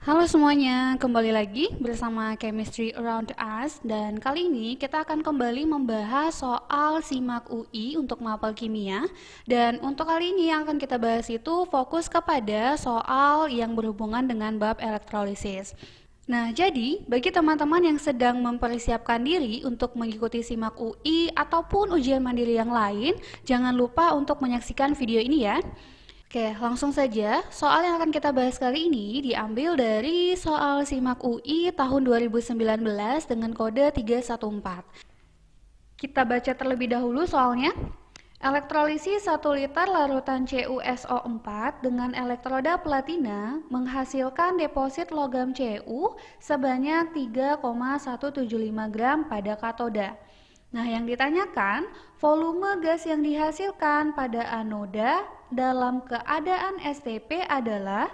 Halo semuanya, kembali lagi bersama Chemistry Around Us dan kali ini kita akan kembali membahas soal SIMAK UI untuk mapel kimia dan untuk kali ini yang akan kita bahas itu fokus kepada soal yang berhubungan dengan bab elektrolisis. Nah, jadi bagi teman-teman yang sedang mempersiapkan diri untuk mengikuti SIMAK UI ataupun ujian mandiri yang lain, jangan lupa untuk menyaksikan video ini ya. Oke, langsung saja. Soal yang akan kita bahas kali ini diambil dari soal SIMAK UI tahun 2019 dengan kode 314. Kita baca terlebih dahulu soalnya. Elektrolisis 1 liter larutan CuSO4 dengan elektroda platina menghasilkan deposit logam Cu sebanyak 3,175 gram pada katoda. Nah, yang ditanyakan, volume gas yang dihasilkan pada anoda dalam keadaan STP adalah.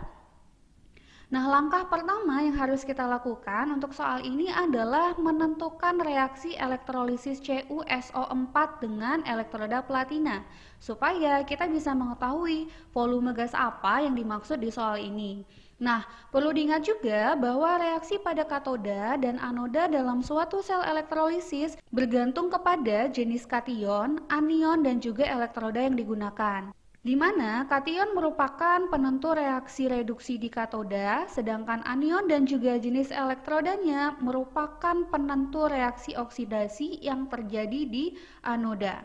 Nah, langkah pertama yang harus kita lakukan untuk soal ini adalah menentukan reaksi elektrolisis CuSO4 dengan elektroda platina, supaya kita bisa mengetahui volume gas apa yang dimaksud di soal ini. Nah, perlu diingat juga bahwa reaksi pada katoda dan anoda dalam suatu sel elektrolisis bergantung kepada jenis kation, anion, dan juga elektroda yang digunakan. Di mana kation merupakan penentu reaksi reduksi di katoda, sedangkan anion dan juga jenis elektrodanya merupakan penentu reaksi oksidasi yang terjadi di anoda.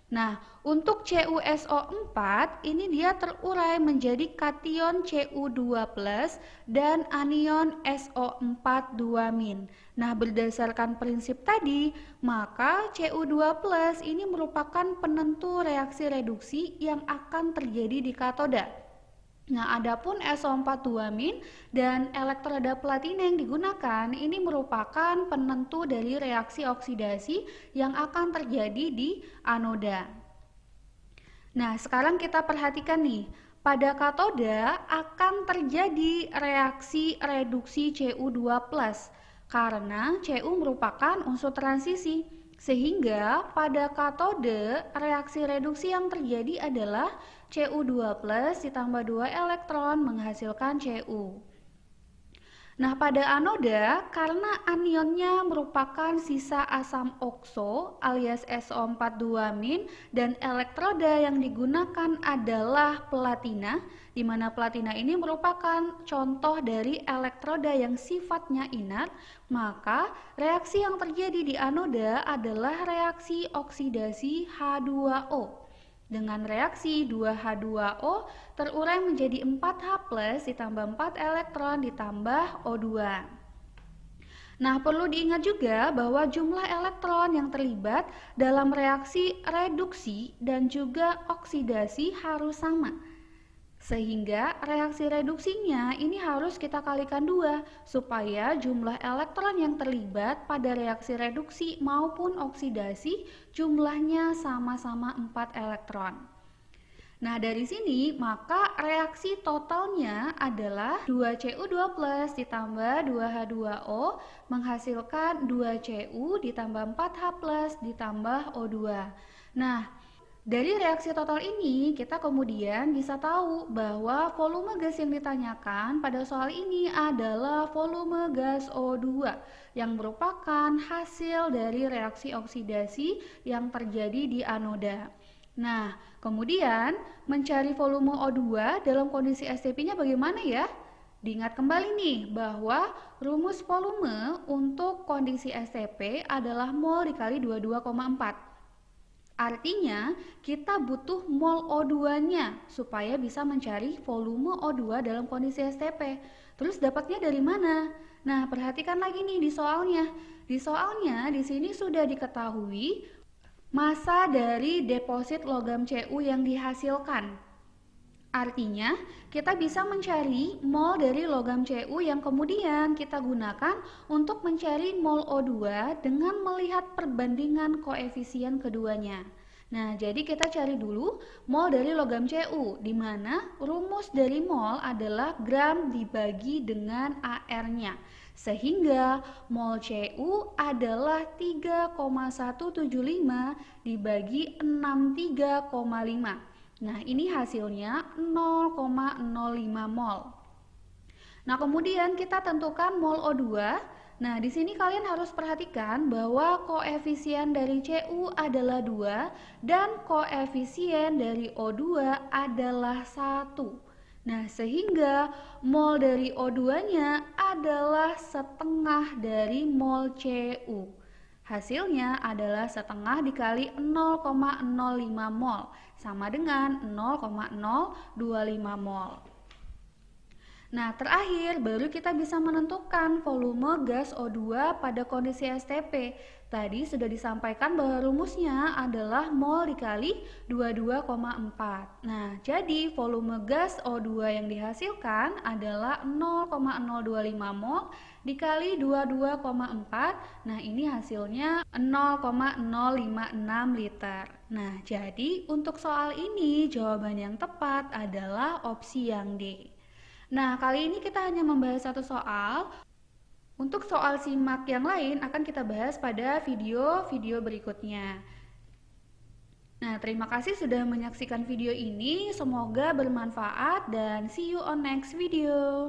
Nah, untuk CuSO4 ini dia terurai menjadi kation Cu2+ dan anion SO4 2-. Nah, berdasarkan prinsip tadi, maka Cu2+ ini merupakan penentu reaksi reduksi yang akan terjadi di katoda. Nah, adapun SO4 2- dan elektroda platina yang digunakan ini merupakan penentu dari reaksi oksidasi yang akan terjadi di anoda. Nah, sekarang kita perhatikan nih, pada katoda akan terjadi reaksi reduksi Cu2+ karena Cu merupakan unsur transisi. Sehingga pada katode reaksi reduksi yang terjadi adalah Cu2+ ditambah 2 elektron menghasilkan Cu. Nah, pada anoda, karena anionnya merupakan sisa asam okso alias SO4 2- dan elektroda yang digunakan adalah platina, di mana platina ini merupakan contoh dari elektroda yang sifatnya inert, maka reaksi yang terjadi di anoda adalah reaksi oksidasi H2O. Dengan reaksi 2H2O terurai menjadi 4H+ ditambah 4 elektron ditambah O2. Nah, perlu diingat juga bahwa jumlah elektron yang terlibat dalam reaksi reduksi dan juga oksidasi harus sama. Sehingga reaksi reduksinya ini harus kita kalikan 2 supaya jumlah elektron yang terlibat pada reaksi reduksi maupun oksidasi jumlahnya sama-sama 4 elektron. Nah, dari sini maka reaksi totalnya adalah 2Cu2+ ditambah 2H2O menghasilkan 2Cu ditambah 4H+ ditambah O2. Nah, dari reaksi total ini, kita kemudian bisa tahu bahwa volume gas yang ditanyakan pada soal ini adalah volume gas O2 yang merupakan hasil dari reaksi oksidasi yang terjadi di anoda. Nah, kemudian mencari volume O2 dalam kondisi STP-nya bagaimana ya? Diingat kembali nih bahwa rumus volume untuk kondisi STP adalah mol dikali 22,4. Artinya, kita butuh mol O2-nya supaya bisa mencari volume O2 dalam kondisi STP. Terus dapatnya dari mana? Nah, perhatikan lagi nih di soalnya. Di soalnya, di sini sudah diketahui massa dari deposit logam Cu yang dihasilkan. Artinya, kita bisa mencari mol dari logam Cu yang kemudian kita gunakan untuk mencari mol O2 dengan melihat perbandingan koefisien keduanya. Nah, jadi kita cari dulu mol dari logam Cu, di mana rumus dari mol adalah gram dibagi dengan AR-nya. Sehingga mol Cu adalah 3,175 dibagi 63,5. Nah, ini hasilnya 0,05 mol. Nah, kemudian kita tentukan mol O2. Nah, di sini kalian harus perhatikan bahwa koefisien dari Cu adalah 2 dan koefisien dari O2 adalah 1. Nah, sehingga mol dari O2-nya adalah setengah dari mol Cu. Hasilnya adalah setengah dikali 0,05 mol, sama dengan 0,025 mol. Nah, terakhir baru kita bisa menentukan volume gas O2 pada kondisi STP. Tadi sudah disampaikan bahwa rumusnya adalah mol dikali 22,4. Nah, jadi volume gas O2 yang dihasilkan adalah 0,025 mol dikali 22,4. Nah, ini hasilnya 0,056 liter. Nah, jadi untuk soal ini jawaban yang tepat adalah opsi yang D. Nah, kali ini kita hanya membahas satu soal. Untuk soal simak yang lain akan kita bahas pada video-video berikutnya. Nah, terima kasih sudah menyaksikan video ini. Semoga bermanfaat dan see you on next video.